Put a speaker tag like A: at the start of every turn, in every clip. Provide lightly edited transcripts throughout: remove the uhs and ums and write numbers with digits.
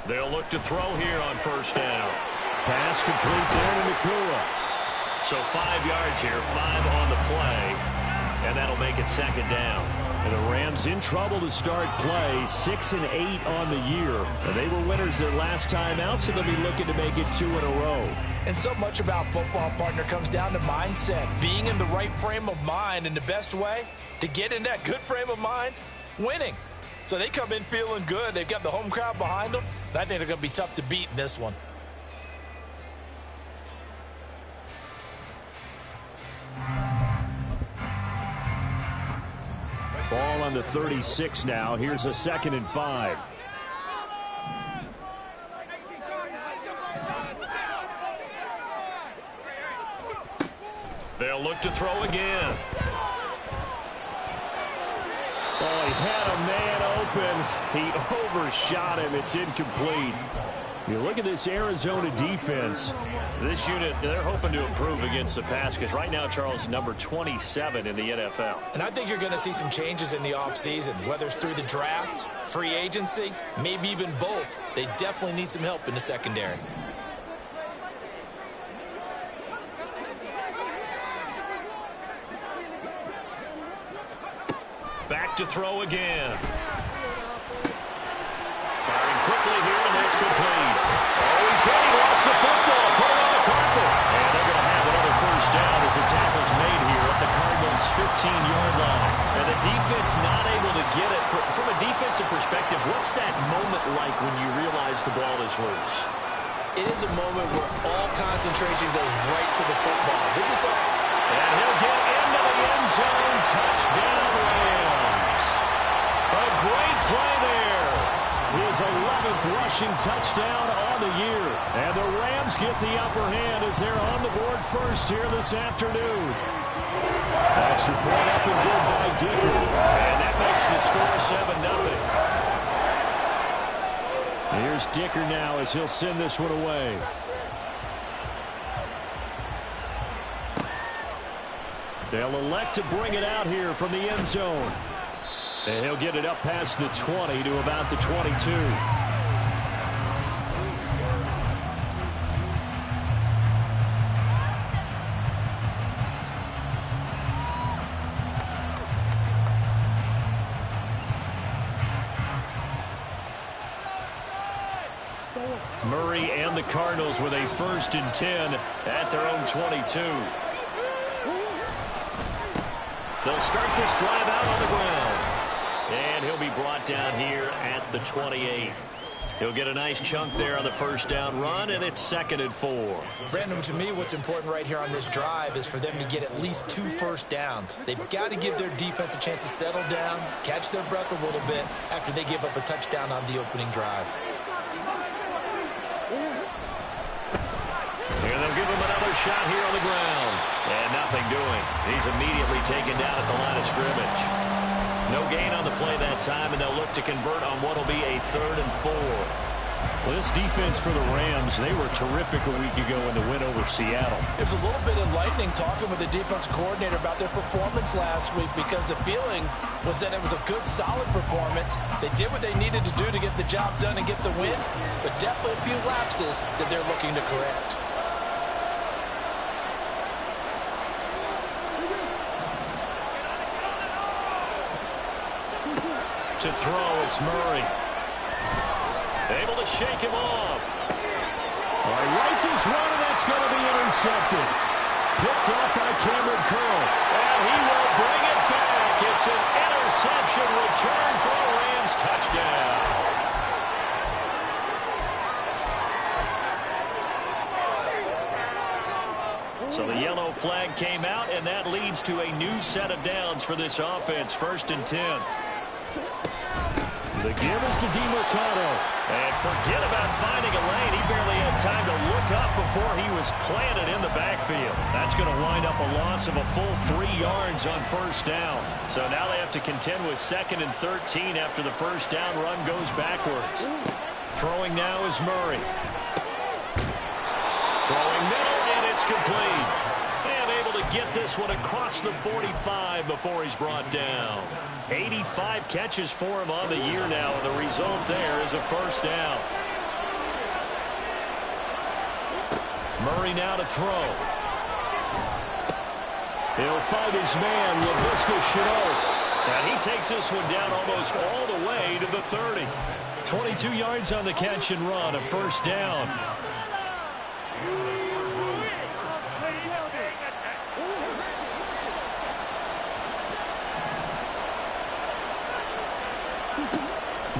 A: They'll look to throw here on first down.
B: Pass complete there to Nakua.
A: So 5 yards here, 5 on the play, and that'll make it second down.
B: And the Rams in trouble to start play, 6 and 8 on the year. And they were winners their last time out, so they'll be looking to make it 2 in a row.
C: And so much about football, partner, comes down to mindset. Being in the right frame of mind, and the best way to get in that good frame of mind, winning. So they come in feeling good. They've got the home crowd behind them. And I think they're going to be tough to beat in this one.
B: Ball on the 36 now. Here's a 2nd and 5.
A: They'll look to throw again.
B: Oh, he had a man open. He overshot him. It's incomplete. You look at this Arizona defense.
A: This unit, they're hoping to improve against the pass because right now, Charles, number 27 in the NFL.
C: And I think you're going to see some changes in the offseason, whether it's through the draft, free agency, maybe even both. They definitely need some help in the secondary.
A: Back to throw again. Firing quickly here, and that's complete. Oh, he's hit. He lost the football. Put it on the carpet. And they're going to have another first down as the tackle's made here at the Cardinals' 15-yard line. And the defense not able to get it. From a defensive perspective, what's that moment like when you realize the ball is loose?
C: It is a moment where all concentration goes right to the football. This is something.
A: And he'll get into the end zone. Touchdown, Rams. A great play there. His 11th rushing touchdown on the year. And the Rams get the upper hand as they're on the board first here this afternoon.
B: Extra point up and good by Dicker.
A: And that makes the score 7-0.
B: Here's Dicker now as he'll send this one away. They'll elect to bring it out here from the end zone. And he'll get it up past the 20 to about the 22.
A: Murray and the Cardinals with a 1st and 10 at their own 22. They'll start this drive out on the ground. And he'll be brought down here at the 28. He'll get a nice chunk there on the first down run, and it's 2nd and 4.
C: Brandon, to me, what's important right here on this drive is for them to get at least 2 first downs. They've got to give their defense a chance to settle down, catch their breath a little bit after they give up a touchdown on the opening drive.
A: Here they'll give him another shot here on the ground. And nothing doing. He's immediately taken down at the line of scrimmage. No gain on the play that time, and they'll look to convert on what will be a 3rd and 4.
B: Well, this defense for the Rams, they were terrific a week ago in the win over Seattle.
C: It was a little bit enlightening talking with the defense coordinator about their performance last week because the feeling was that it was a good, solid performance. They did what they needed to do to get the job done and get the win, but definitely a few lapses that they're looking to correct.
A: To throw, it's Murray. Able to shake him off.
B: All right, rifles one, and that's going to be intercepted. Picked up by Cameron Curl.
A: And he will bring it back. It's an interception return for a Rams touchdown. So the yellow flag came out, and that leads to a new set of downs for this offense. 1st and 10.
B: The give is to DeMercado.
A: And forget about finding a lane. He barely had time to look up before he was planted in the backfield. That's going to wind up a loss of a full 3 yards on first down. So now they have to contend with 2nd and 13 after the first down run goes backwards. Throwing now is Murray. Throwing middle, and it's complete. And able to get this one across the 45 before he's brought down. 85 catches for him on the year now, and the result there is a first down.
B: Murray now to throw. He'll fight his man, LaVisca Chenault. And he takes this one down almost all the way to the 30. 22 yards on the catch and run, a first down.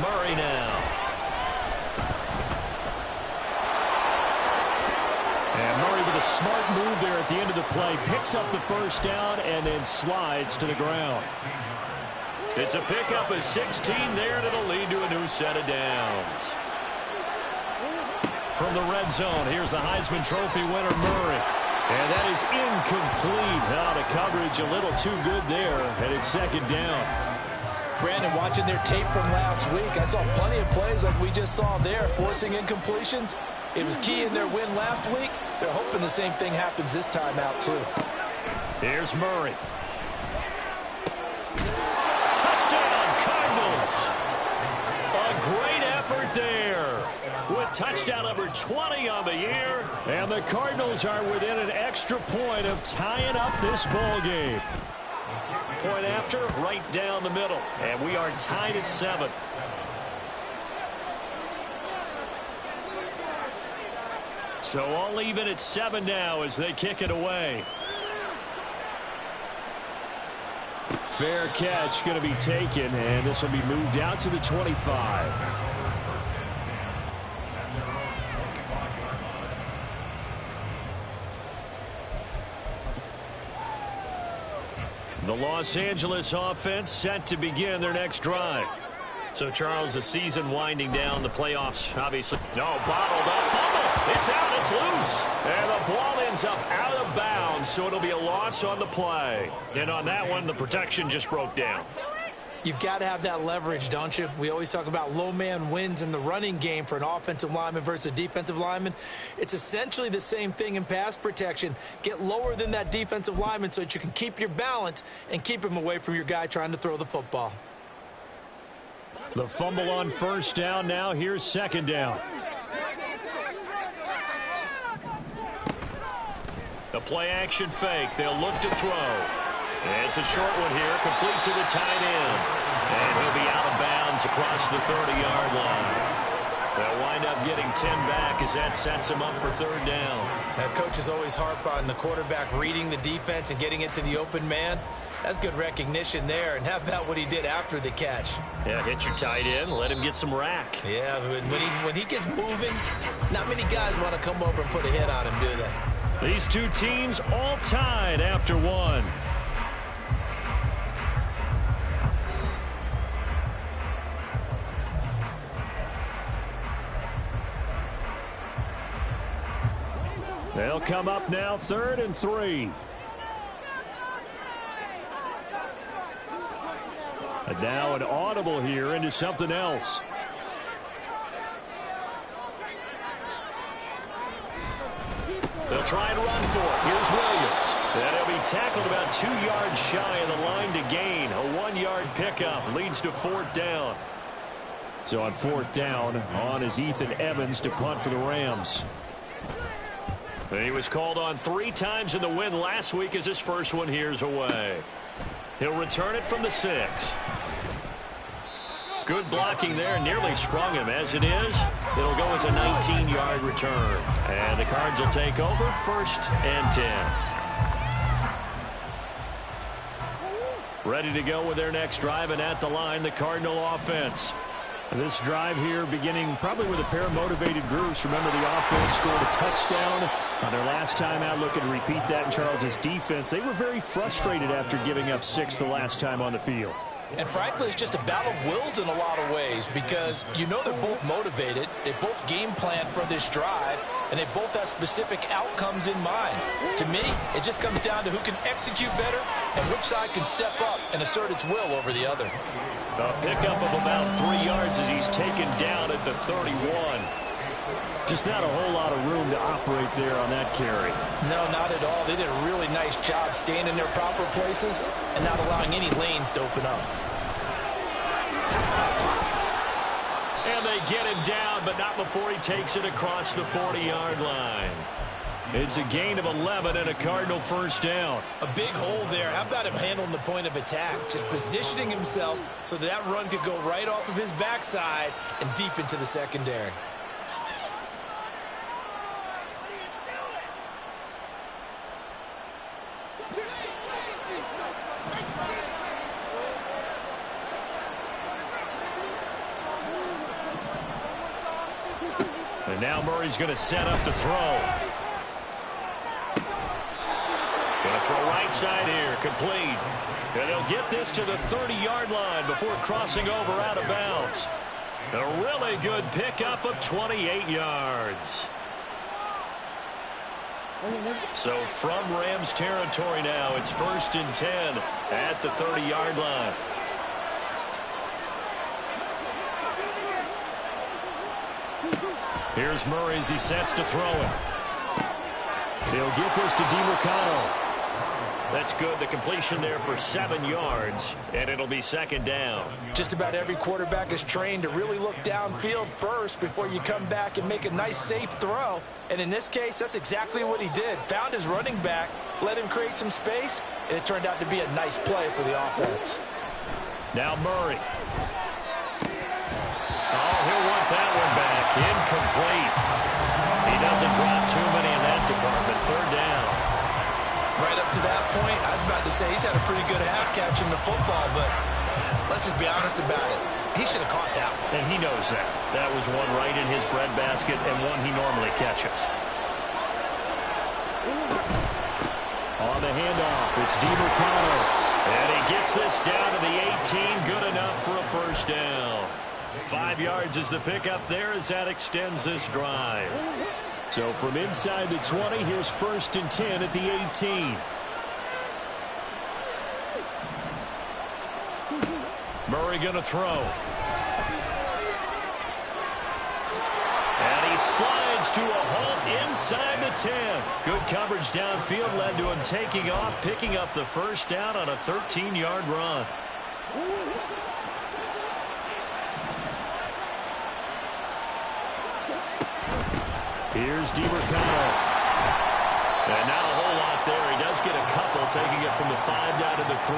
B: Murray now. And Murray with a smart move there at the end of the play. Picks up the first down and then slides to the ground. It's a pickup of 16 there, and it'll lead to a new set of downs. From the red zone, here's the Heisman Trophy winner, Murray. And that is incomplete. Now the coverage a little too good there, and it's second down.
C: Brandon, watching their tape from last week, I saw plenty of plays like we just saw there, forcing incompletions. It was key in their win last week. They're hoping the same thing happens this time out, too.
B: Here's Murray. Touchdown, Cardinals. A great effort there with touchdown number 20 on the year. And the Cardinals are within an extra point of tying up this ball game. Point after, right down the middle. And we are tied at 7. So all even at 7 now as they kick it away. Fair catch going to be taken, and this will be moved out to the 25. The Los Angeles offense set to begin their next drive. So, Charles, the season winding down, the playoffs, obviously. No, bottled up, fumble. It's out, it's loose. And the ball ends up out of bounds, so it'll be a loss on the play. And on that one, the protection just broke down.
C: You've got to have that leverage, don't you? We always talk about low man wins in the running game for an offensive lineman versus a defensive lineman. It's essentially the same thing in pass protection. Get lower than that defensive lineman so that you can keep your balance and keep him away from your guy trying to throw the football.
B: The fumble on first down now. Here's second down. The play action fake. They'll look to throw. It's a short one here, complete to the tight end. And he'll be out of bounds across the 30-yard line. They'll wind up getting 10 back as that sets him up for third down.
C: That coaches always harp on the quarterback reading the defense and getting it to the open man. That's good recognition there. And how about what he did after the catch?
B: Yeah, hit your tight end, let him get some rack.
C: Yeah, when he gets moving, not many guys want to come over and put a hit on him, do they?
B: These two teams all tied after one. They'll come up now, 3rd and 3. And now an audible here into something else. They'll try and run for it. Here's Williams. And he'll be tackled about 2 yards shy of the line to gain. A 1-yard pickup leads to 4th down. So on 4th down, on is Ethan Evans to punt for the Rams. He was called on 3 times in the win last week as his first one here's away. He'll return it from the 6. Good blocking there, nearly sprung him. As it is, it'll go as a 19-yard return. And the Cards will take over, 1st and 10. Ready to go with their next drive, and at the line, the Cardinal offense. This drive here beginning probably with a pair of motivated groups. Remember, the offense scored a touchdown on their last time out. Looking to repeat that in Charles's defense. They were very frustrated after giving up 6 the last time on the field.
C: And frankly, it's just a battle of wills in a lot of ways because you know they're both motivated. They both game plan for this drive, and they both have specific outcomes in mind. To me, it just comes down to who can execute better and which side can step up and assert its will over the other.
B: A pickup of about 3 yards as he's taken down at the 31. Just not a whole lot of room to operate there on that carry.
C: No, not at all. They did a really nice job staying in their proper places and not allowing any lanes to open up.
B: And they get him down, but not before he takes it across the 40-yard line. It's a gain of 11 and a Cardinal first down.
C: A big hole there. How about him handling the point of attack? Just positioning himself so that run could go right off of his backside and deep into the secondary.
B: And now Murray's going to set up to throw. Going to throw right side here, complete. And they'll get this to the 30-yard line before crossing over out of bounds. A really good pickup of 28 yards. So from Rams territory now, it's 1st and 10 at the 30-yard line. Here's Murray as he sets to throw it. He'll get this to DiMercado. That's good. The completion there for 7 yards, and it'll be 2nd down.
C: Just about every quarterback is trained to really look downfield first before you come back and make a nice, safe throw. And in this case, that's exactly what he did. Found his running back, let him create some space, and it turned out to be a nice play for the offense.
B: Now Murray. Oh, he'll want that one back. Incomplete. He doesn't drop too many in that department. 3rd down.
C: Right up to that point, I was about to say he's had a pretty good half catching the football, but let's just be honest about it. He should have caught that one.
B: And he knows that. That was one right in his breadbasket and one he normally catches. On the handoff, it's DiMercado. And he gets this down to the 18. Good enough for a first down. 5 yards is the pickup there as that extends this drive. So from inside the 20, here's 1st and 10 at the 18. Murray going to throw. And he slides to a halt inside the 10. Good coverage downfield led to him taking off, picking up the first down on a 13-yard run. Here's DiMercado. And now a whole lot there. He does get a couple, taking it from the 5 down to the 3.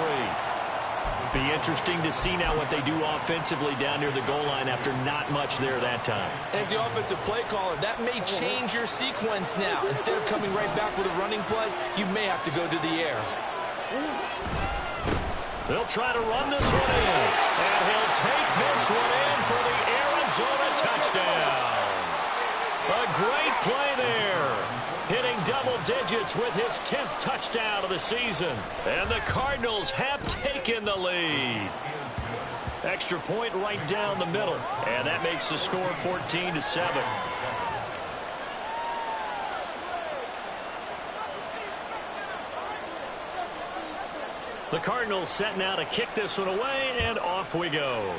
B: Be interesting to see now what they do offensively down near the goal line after not much there that time.
C: As the offensive play caller, that may change your sequence now. Instead of coming right back with a running play, you may have to go to the air.
B: They'll try to run this one in. And he'll take this one in for the Arizona touchdown. A great play there. Hitting double digits with his 10th touchdown of the season. And the Cardinals have taken the lead. Extra point right down the middle. And that makes the score 14-7. The Cardinals set now to kick this one away, and off we go.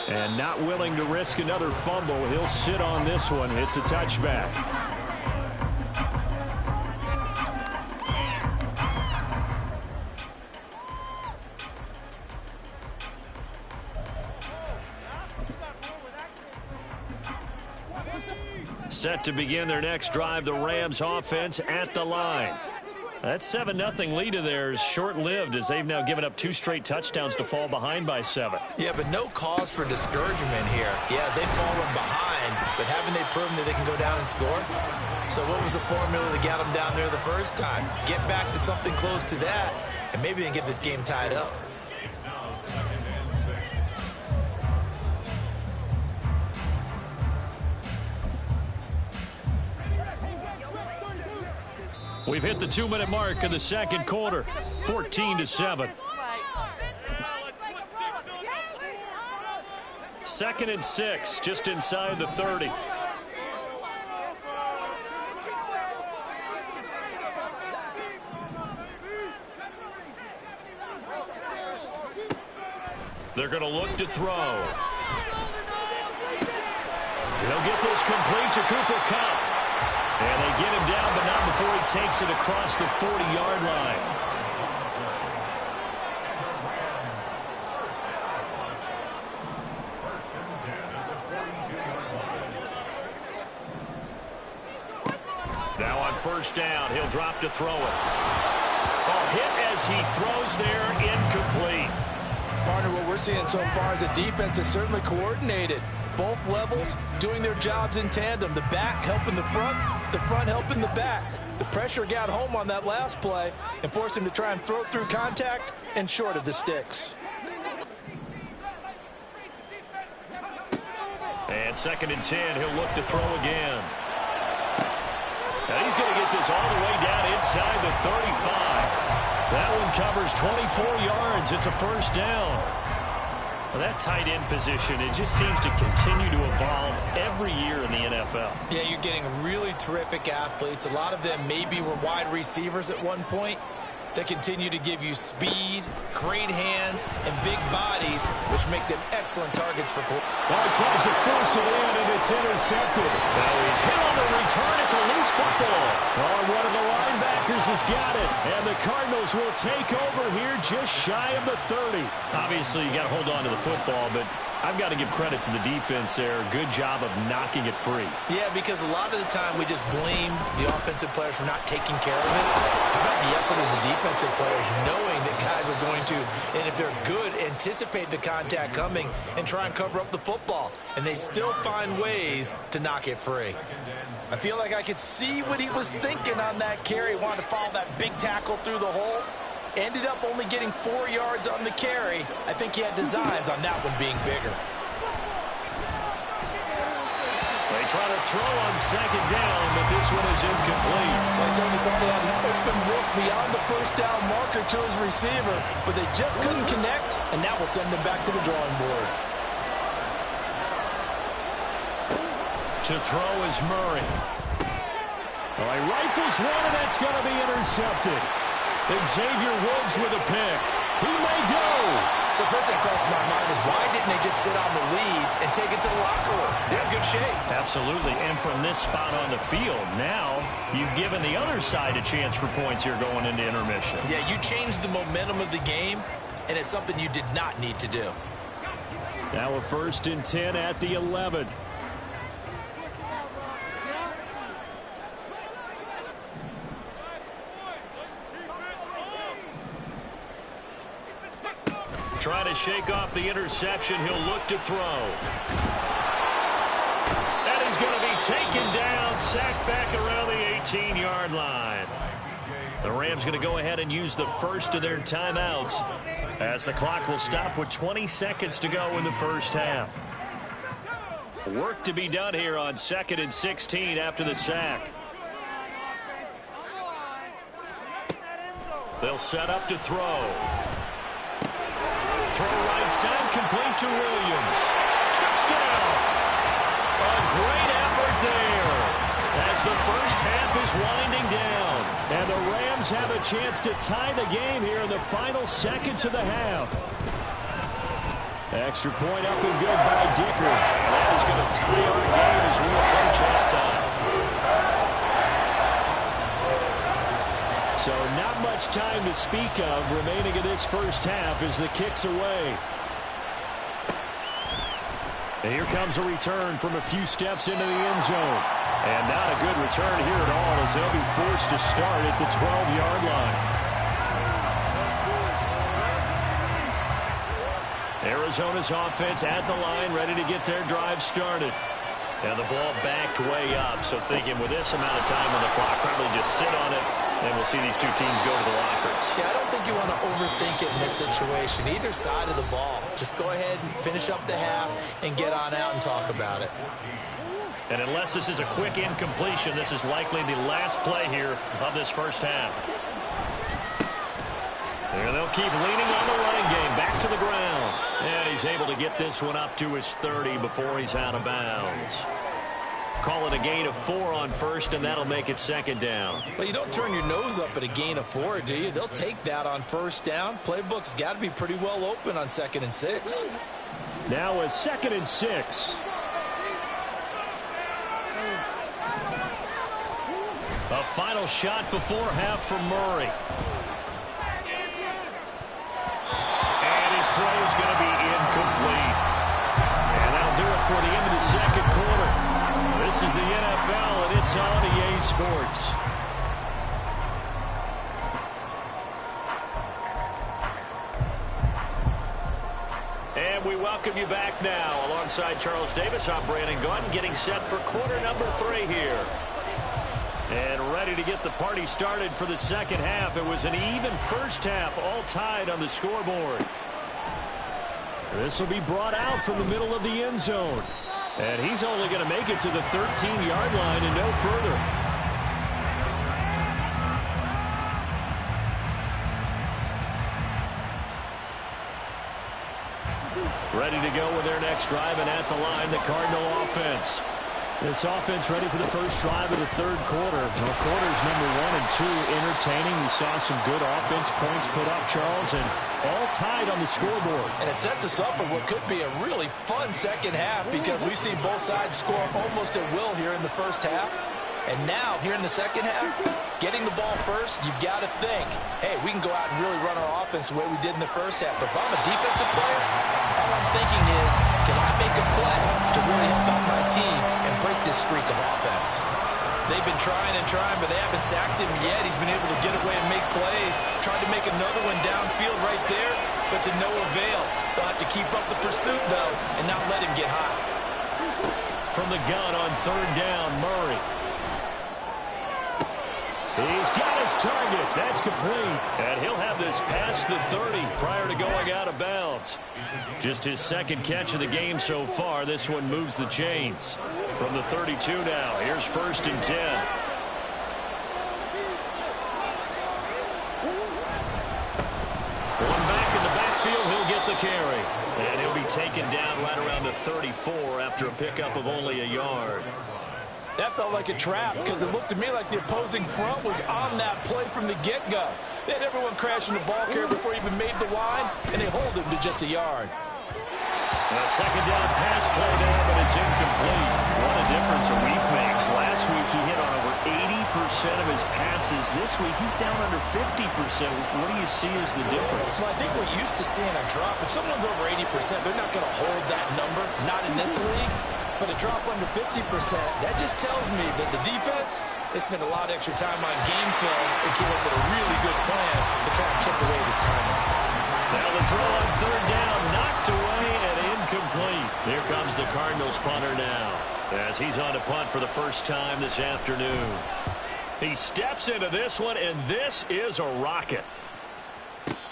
B: And not willing to risk another fumble, he'll sit on this one. It's a touchback. Set to begin their next drive, the Rams offense at the line. That 7-0 lead of theirs short-lived as they've now given up 2 straight touchdowns to fall behind by 7.
C: Yeah, but no cause for discouragement here. Yeah, they've fallen behind, but haven't they proven that they can go down and score? So what was the formula that got them down there the first time? Get back to something close to that, and maybe they can get this game tied up.
B: We've hit the 2-minute mark of the second quarter, 14-7. 2nd and 6, just inside the 30. They're going to look to throw. They'll get this complete to Cooper Kupp. And they get him down, but not before he takes it across the 40-yard line. first down. He'll drop to throw it. Oh, hit as he throws there, incomplete.
C: Partner, what we're seeing so far is a defense is certainly coordinated. Both levels doing their jobs in tandem. The back helping the front helping the back. The pressure got home on that last play and forced him to try and throw through contact and short of the sticks.
B: And 2nd and 10, he'll look to throw again. Now he's going to get this all the way down inside the 35. That one covers 24 yards. It's a first down. Well, that tight end position, it just seems to continue to evolve every year in the NFL.
C: Yeah, you're getting really terrific athletes. A lot of them maybe were wide receivers at one point. They continue to give you speed, great hands, and big bodies, which make them excellent targets for quarterbacks.
A: Well, he tries to force it in, and it's intercepted.
B: Now he's hit on the return. It's a loose football.
A: Oh, and one of the linebackers has got it. And the Cardinals will take over here just shy of the 30.
B: Obviously, you got to hold on to the football, but I've got to give credit to the defense there. Good job of knocking it free.
C: Yeah, because a lot of the time we just blame the offensive players for not taking care of it. How about the effort of the defensive players knowing that guys are going to, and if they're good, anticipate the contact coming and try and cover up the football. And they still find ways to knock it free. I feel like I could see what he was thinking on that carry. Wanted to follow that big tackle through the hole. Ended up only getting 4 yards on the carry. I think he had designs on that one being bigger.
B: They try to throw on 2nd down, but this one is incomplete.
C: They certainly thought he had an open look beyond the first down marker to his receiver, but they just couldn't connect, and that will send them back to the drawing board.
B: To throw is Murray.
A: Well, he rifles one, and that's going to be intercepted.
B: Xavier Woods with a pick.
A: He may go.
C: So first thing crossed my mind is why didn't they just sit on the lead and take it to the locker room? They're in good shape.
B: Absolutely, and from this spot on the field, now you've given the other side a chance for points here going into intermission.
C: Yeah, you changed the momentum of the game, and it's something you did not need to do.
A: Now a 1st and 10 at the 11.
B: Trying to shake off the interception. He'll look to throw. And he's going to be taken down, sacked back around the 18-yard line. The Rams going to go ahead and use the first of their timeouts as the clock will stop with 20 seconds to go in the first half. Work to be done here on 2nd and 16 after the sack. They'll set up to throw. Throw right side, complete to Williams. Touchdown! A great effort there as the first half is winding down.
A: And the Rams have a chance to tie the game here in the final seconds of the half. Extra point up and good by Dicker.
B: That is going to tie our game as we approach halftime.
A: So not much time to speak of remaining in this first half as the kick's away. And here comes a return from a few steps into the end zone. And not a good return here at all as they'll be forced to start at the 12-yard line. Arizona's offense at the line, ready to get their drive started.
B: And the ball backed way up, so thinking with this amount of time on the clock, probably just sit on it, and we'll see these two teams go to the lockers.
C: Yeah, I don't think you want to overthink it in this situation. Either side of the ball. Just go ahead and finish up the half and get on out and talk about it.
B: And unless this is a quick incompletion, this is likely the last play here of this first half. And they'll keep leaning on the running game. Back to the ground. And he's able to get this one up to his 30 before he's out of bounds. Call it a gain of 4 on first, and that'll make it 2nd down.
C: Well, you don't turn your nose up at a gain of 4, do you? They'll take that on first down. Playbook's got to be pretty well open on 2nd and 6.
A: Now a 2nd and 6.
B: A final shot before half from Murray. And his throw is going to be incomplete. And that'll do it for the end of the second quarter. This is the NFL, and it's on EA Sports. And we welcome you back now. Alongside Charles Davis, I'm Brandon Gunn, getting set for quarter number 3 here. And ready to get the party started for the second half. It was an even first half, all tied on the scoreboard. This will be brought out from the middle of the end zone. And he's only going to make it to the 13-yard line and no further. Ready to go with their next drive, and at the line, the Cardinal offense. This offense ready for the first drive of the third quarter. Well, quarters number 1 and 2 entertaining. We saw some good offense points put up, Charles, and all tied on the scoreboard.
C: And it sets us up for what could be a really fun second half because we've seen both sides score almost at will here in the first half. And now, here in the second half, getting the ball first, you've got to think, hey, we can go out and really run our offense the way we did in the first half. But if I'm a defensive player, all I'm thinking is, can I make a play to really help out my team and break this streak of offense? They've been trying and trying, but they haven't sacked him yet. He's been able to get away and make plays. Tried to make another one downfield right there, but to no avail. They'll have to keep up the pursuit, though, and not let him get hot.
B: From the gun on third down, Murray. He's got his target. That's complete. And he'll have this past the 30 prior to going out of bounds. Just his second catch of the game so far. This one moves the chains. From the 32 now, here's 1st and 10. One back in the backfield, he'll get the carry. And he'll be taken down right around the 34 after a pickup of only a yard.
C: That felt like a trap because it looked to me like the opposing front was on that play from the get-go. They had everyone crashing the ball carrier before he even made the line, and they hold him to just a yard.
B: A second down pass play there, but it's incomplete. What a difference a week makes. Last week he hit on over 80% of his passes. This week he's down under 50%. What do you see as the difference?
C: Well, I think we're used to seeing a drop. If someone's over 80%, they're not going to hold that number, not in this league. But a drop under 50%, that just tells me that the defense has spent a lot of extra time on game films and came up with a really good plan to try and chip away this timing.
B: Now the throw on third down, knocked away and incomplete. Here comes the Cardinals punter now as he's on to punt for the first time this afternoon. He steps into this one, and this is a rocket.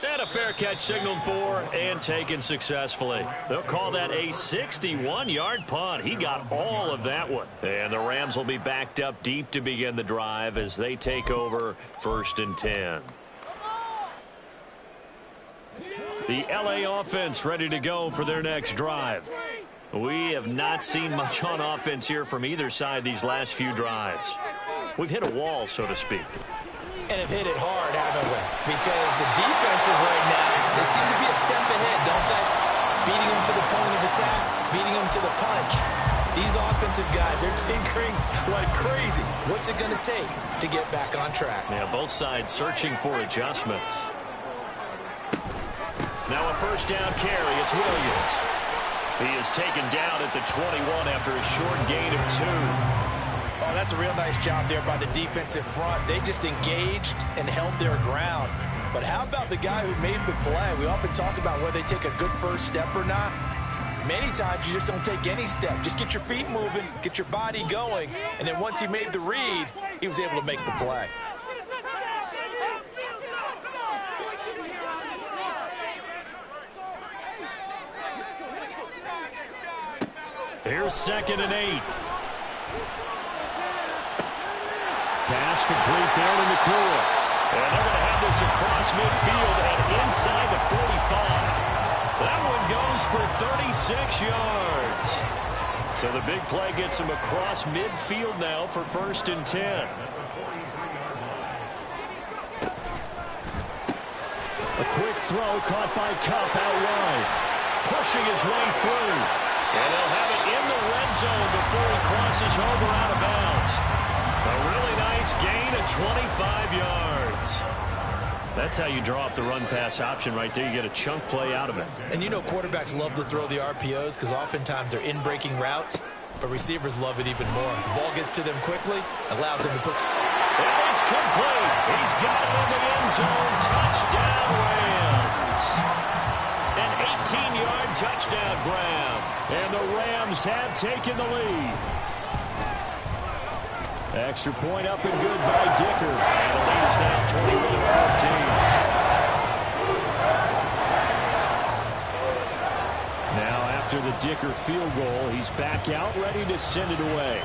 B: And a fair catch signaled for and taken successfully. They'll call that a 61-yard punt. He got all of that one. And the Rams will be backed up deep to begin the drive as they take over 1st and 10. The LA offense ready to go for their next drive. We have not seen much on offense here from either side these last few drives. We've hit a wall, so to speak.
C: And have hit it hard, haven't we? Because the defenses right now, they seem to be a step ahead, don't they? Beating them to the point of attack, beating them to the punch. These offensive guys, they're tinkering like crazy. What's it going to take to get back on track?
B: Yeah, both sides searching for adjustments. Now a first down carry. It's Williams. He is taken down at the 21 after a short gain of 2.
C: Oh, that's a real nice job there by the defensive front. They just engaged and held their ground. But how about the guy who made the play? We often talk about whether they take a good first step or not. Many times you just don't take any step. Just get your feet moving, get your body going, and then once he made the read, he was able to make the play.
B: Here's 2nd and 8. Pass complete down in the cool. And they're going to have this across midfield and inside the 45. That one goes for 36 yards. So the big play gets him across midfield now for 1st and 10. A quick throw caught by Kupp out wide. Pushing his way through. And he'll have it in the red zone before he crosses over out of bounds. A really nice gain of 25 yards. That's how you draw up the run-pass option right there. You get a chunk play out of it.
C: And you know quarterbacks love to throw the RPOs because oftentimes they're in-breaking routes, but receivers love it even more. The ball gets to them quickly, allows them to put...
B: And it's complete. He's got it in the end zone. Touchdown, Rams. An 18-yard touchdown. down grab. And the Rams have taken the lead. Extra point up and good by Dicker. And the lead is now 21-14. Now after the Dicker field goal, he's back out ready to send it away.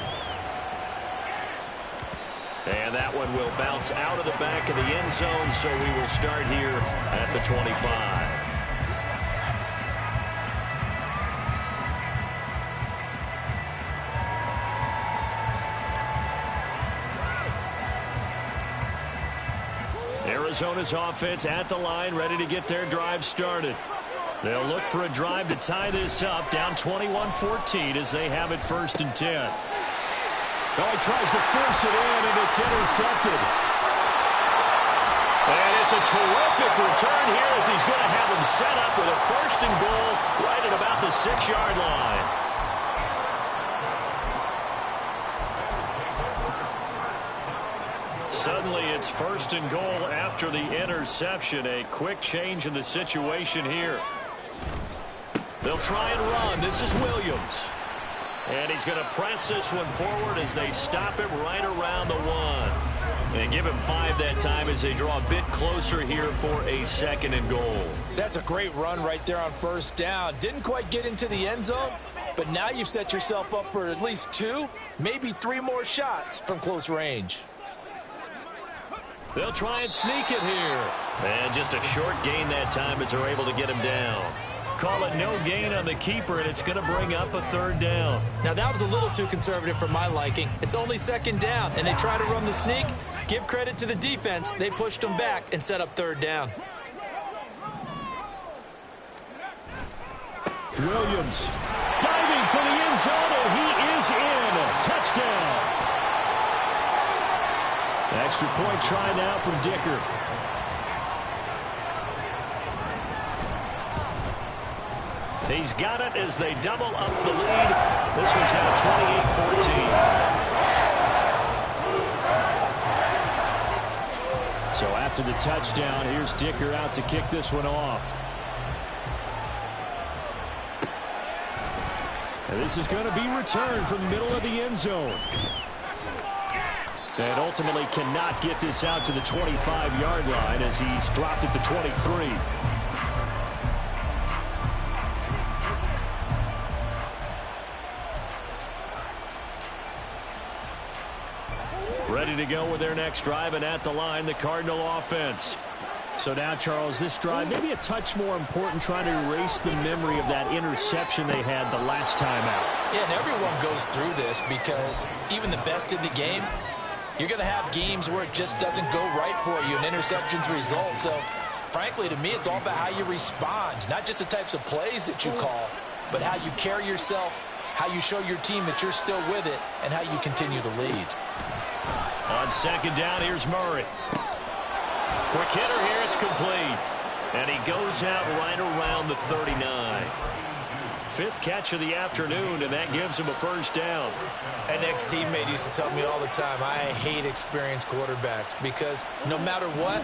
B: And that one will bounce out of the back of the end zone, so we will start here at the 25. Arizona's offense at the line, ready to get their drive started. They'll look for a drive to tie this up, down 21-14 as they have it 1st and 10. Oh, he tries to force it in, and it's intercepted. And it's a terrific return here as he's going to have him set up with a 1st and goal right at about the 6-yard line. Suddenly, it's 1st and goal after the interception. A quick change in the situation here. They'll try and run. This is Williams. And he's going to press this one forward as they stop him right around the 1. And give him 5 that time as they draw a bit closer here for a 2nd and goal.
C: That's a great run right there on 1st down. Didn't quite get into the end zone, but now you've set yourself up for at least 2, maybe 3 more shots from close range.
B: They'll try and sneak it here. And just a short gain that time as they're able to get him down. Call it no gain on the keeper, and it's going to bring up a 3rd down.
C: Now, that was a little too conservative for my liking. It's only 2nd down, and they try to run the sneak. Give credit to the defense. They pushed them back and set up 3rd down.
B: Williams diving for the end zone, and he is in. Touchdown. Extra point try now from Dicker. He's got it as they double up the lead. This one's now 28-14. So after the touchdown, here's Dicker out to kick this one off. And this is going to be returned from the middle of the end zone. And ultimately cannot get this out to the 25-yard line as he's dropped at the 23. Ready to go with their next drive, and at the line, the Cardinal offense. So now, Charles, this drive maybe a touch more important, trying to erase the memory of that interception they had the last time out.
C: Yeah, and everyone goes through this because even the best in the game, you're going to have games where it just doesn't go right for you, and interceptions result. So, frankly, to me, it's all about how you respond, not just the types of plays that you call, but how you carry yourself, how you show your team that you're still with it, and how you continue to lead.
B: On 2nd down, here's Murray. Quick hitter here, it's complete. And he goes out right around the 39. 5th catch of the afternoon, and that gives him a 1st down.
C: An ex-teammate used to tell me all the time, I hate experienced quarterbacks because no matter what,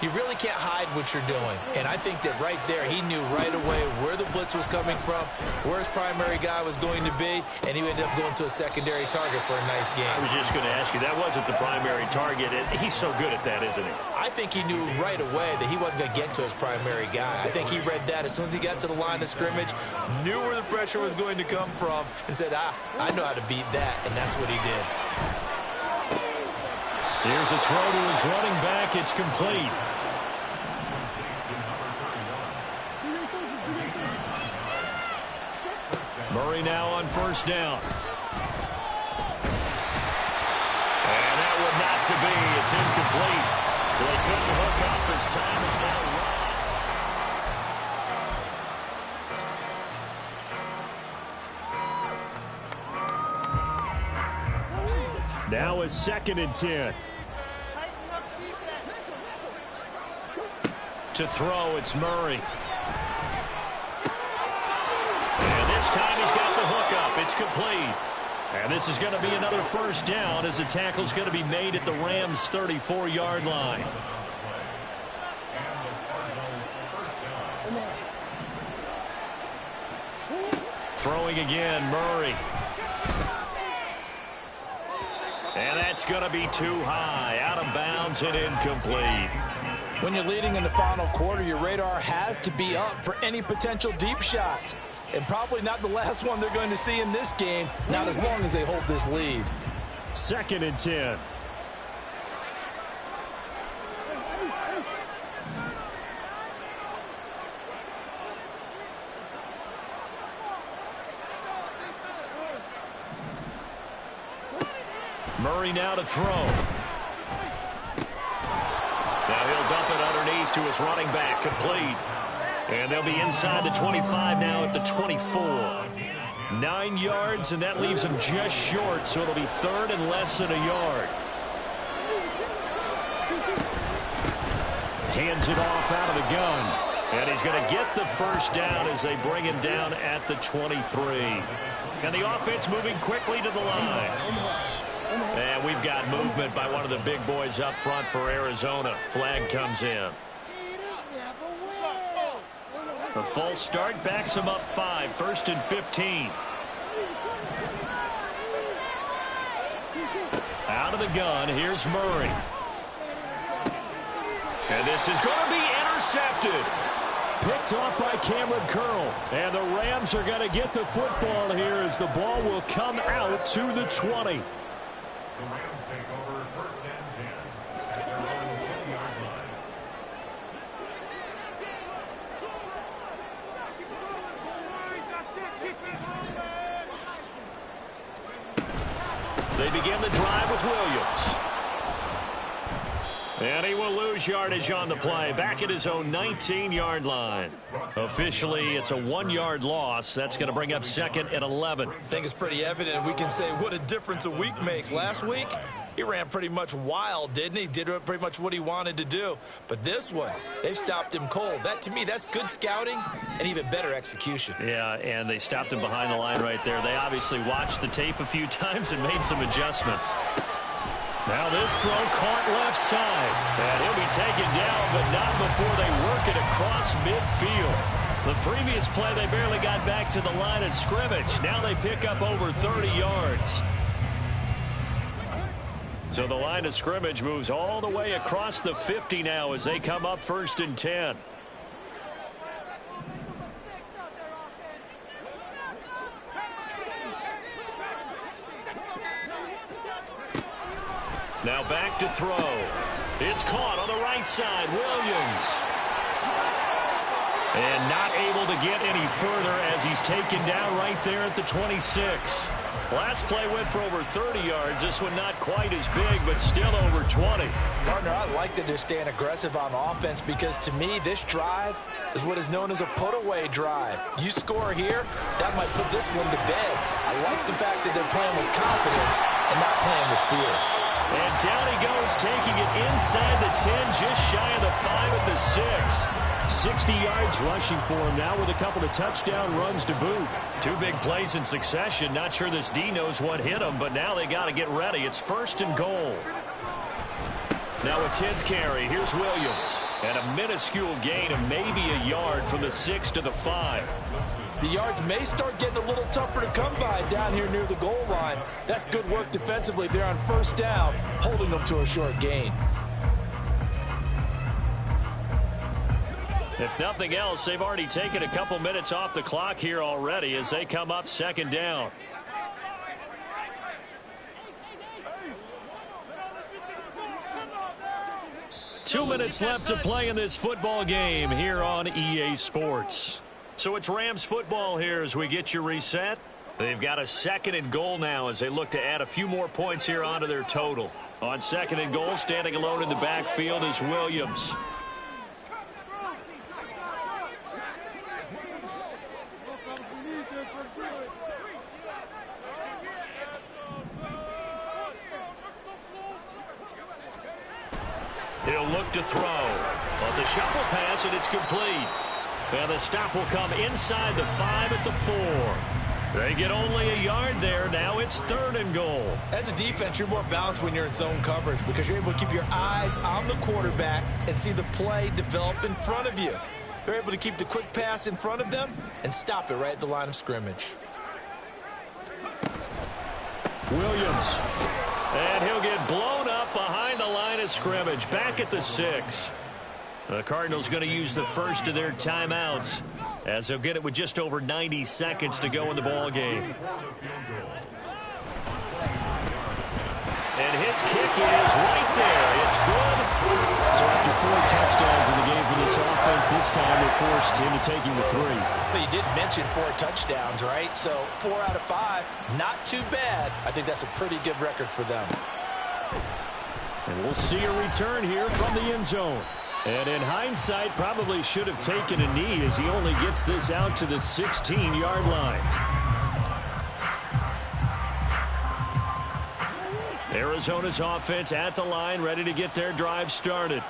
C: you really can't hide what you're doing. And I think that right there, he knew right away where the blitz was coming from, where his primary guy was going to be, and he ended up going to a secondary target for a nice game.
B: I was just going to ask you, that wasn't the primary target. He's so good at that, isn't he?
C: I think he knew right away that he wasn't going to get to his primary guy. I think he read that as soon as he got to the line of scrimmage, knew where the pressure was going to come from, and said, I know how to beat that, and that's what he did.
B: Here's a throw to his running back. It's complete. Murray now on 1st down. And that would not to be. It's incomplete. So they couldn't hook up as time is now run. Now is 2nd and 10. To throw, it's Murray. And this time he's got the hook up. It's complete. And this is going to be another 1st down as the tackle's going to be made at the Rams' 34-yard line. Throwing again, Murray. And that's going to be too high. Out of bounds and incomplete.
C: When you're leading in the final quarter, your radar has to be up for any potential deep shots. And probably not the last one they're going to see in this game, not as long as they hold this lead.
A: 2nd and 10.
B: Murray now to throw. Now he'll dump it underneath to his running back, complete. And they'll be inside the 25 now at the 24. 9 yards, and that leaves him just short, so it'll be 3rd and less than a yard. Hands it off out of the gun. And he's going to get the first down as they bring him down at the 23. And the offense moving quickly to the line. And we've got movement by one of the big boys up front for Arizona. Flag comes in. The false start backs him up 5. 1st and 15. Out of the gun, here's Murray. And this is going to be intercepted.
A: Picked off by Cameron Curl. And the Rams are going to get the football here as the ball will come out to the 20.
D: The Rams take over 1st and 10 at their own 20-yard line.
B: They begin the drive with Williams. And he will lose yardage on the play. Back at his own 19-yard line. Officially, it's a 1-yard loss. That's going to bring up 2nd and 11.
C: I think it's pretty evident. We can say what a difference a week makes. Last week, he ran pretty much wild, didn't he? Did pretty much what he wanted to do. But this one, they've stopped him cold. That, to me, that's good scouting and even better execution.
B: Yeah, and they stopped him behind the line right there. They obviously watched the tape a few times and made some adjustments. Now this throw caught left side. And he'll be taken down, but not before they work it across midfield. The previous play, they barely got back to the line of scrimmage. Now they pick up over 30 yards. So the line of scrimmage moves all the way across the 50 now as they come up 1st and 10. Now back to throw. It's caught on the right side. Williams. And not able to get any further as he's taken down right there at the 26. Last play went for over 30 yards. This one not quite as big, but still over 20.
C: Partner, I like that they're staying aggressive on offense because, to me, this drive is what is known as a put-away drive. You score here, that might put this one to bed. I like the fact that they're playing with confidence and not playing with fear.
B: And down he goes, taking it inside the 10, just shy of the 5 at the 6.
A: 60 yards rushing for him now with a couple of touchdown runs to boot.
B: 2 big plays in succession. Not sure this D knows what hit him, but now they got to get ready. It's 1st and goal. Now a 10th carry. Here's Williams. And a minuscule gain of maybe a yard from the 6 to the 5.
C: The yards may start getting a little tougher to come by down here near the goal line. That's good work defensively there on 1st down, holding them to a short gain.
B: If nothing else, they've already taken a couple minutes off the clock here already as they come up 2nd down. Two minutes left to play in this football game here on EA Sports. So it's Rams football here as we get you reset. They've got a 2nd and goal now as they look to add a few more points here onto their total. On 2nd and goal, standing alone in the backfield is Williams. He'll look to throw. Well, it's a shuffle pass, and it's complete. And the stop will come inside the 5 at the 4. They get only a yard there. Now it's 3rd and goal.
C: As a defense, you're more balanced when you're in zone coverage because you're able to keep your eyes on the quarterback and see the play develop in front of you. They're able to keep the quick pass in front of them and stop it right at the line of scrimmage.
B: Williams. And he'll get blown up behind the line of scrimmage. Back at the 6. The Cardinals going to use the first of their timeouts as they'll get it with just over 90 seconds to go in the ball game. And his kick is right there. It's good. So after 4 touchdowns in the game for this offense, this time they're forced into taking the 3.
C: But you did mention 4 touchdowns, right? So 4 out of 5, not too bad. I think that's a pretty good record for them.
B: And we'll see a return here from the end zone. And in hindsight, probably should have taken a knee as he only gets this out to the 16-yard line. Arizona's offense at the line, ready to get their drive started.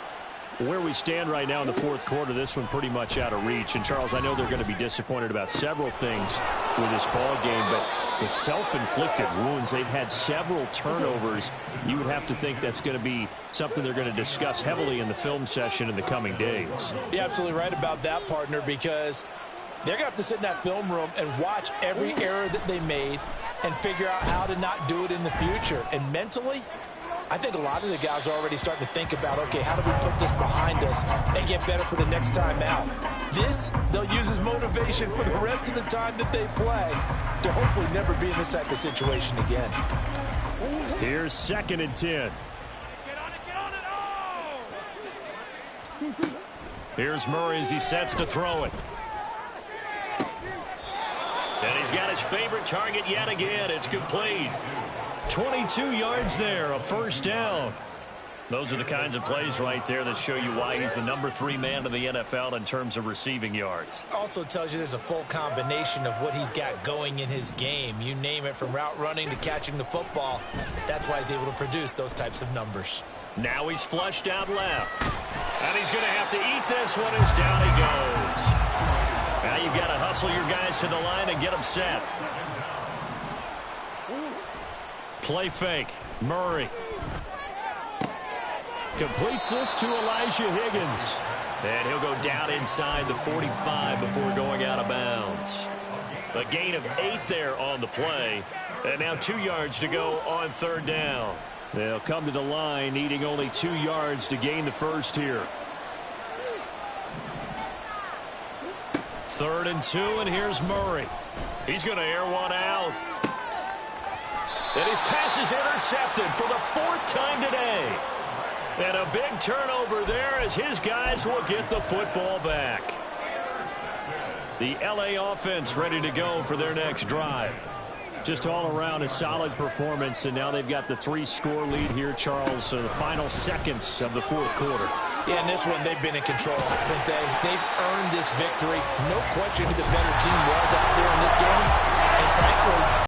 B: Where we stand right now in the fourth quarter, this one pretty much out of reach. And, Charles, I know they're going to be disappointed about several things with this ball game, but the self-inflicted wounds, they've had several turnovers. You would have to think that's going to be something they're going to discuss heavily in the film session in the coming days.
C: You're absolutely right about that, partner, because they're going to have to sit in that film room and watch every error that they made and figure out how to not do it in the future. And mentally, I think a lot of the guys are already starting to think about, okay, how do we put this behind us and get better for the next time out? This, they'll use as motivation for the rest of the time that they play to hopefully never be in this type of situation again.
B: Here's 2nd and 10. Here's Murray as he sets to throw it. And he's got his favorite target yet again. It's complete. 22 yards there, a first down. Those are the kinds of plays right there that show you why he's the number 3 man in the NFL in terms of receiving yards.
C: Also tells you there's a full combination of what he's got going in his game. You name it, from route running to catching the football. That's why he's able to produce those types of numbers.
B: Now he's flushed out left. And he's going to have to eat this one as down he goes. Now you've got to hustle your guys to the line and get them set. Play fake. Murray completes this to Elijah Higgins. And he'll go down inside the 45 before going out of bounds. A gain of 8 there on the play. And now 2 yards to go on 3rd down. They'll come to the line needing only 2 yards to gain the first here. 3rd and 2, and here's Murray. He's going to air one out. And his pass is intercepted for the 4th time today. And a big turnover there as his guys will get the football back. The LA offense ready to go for their next drive. Just all around a solid performance, and now they've got the 3-score lead here, Charles, so the final seconds of the fourth quarter.
C: Yeah, in this one, they've been in control, haven't they? They've earned this victory. No question who the better team was out there in this game. And frankly,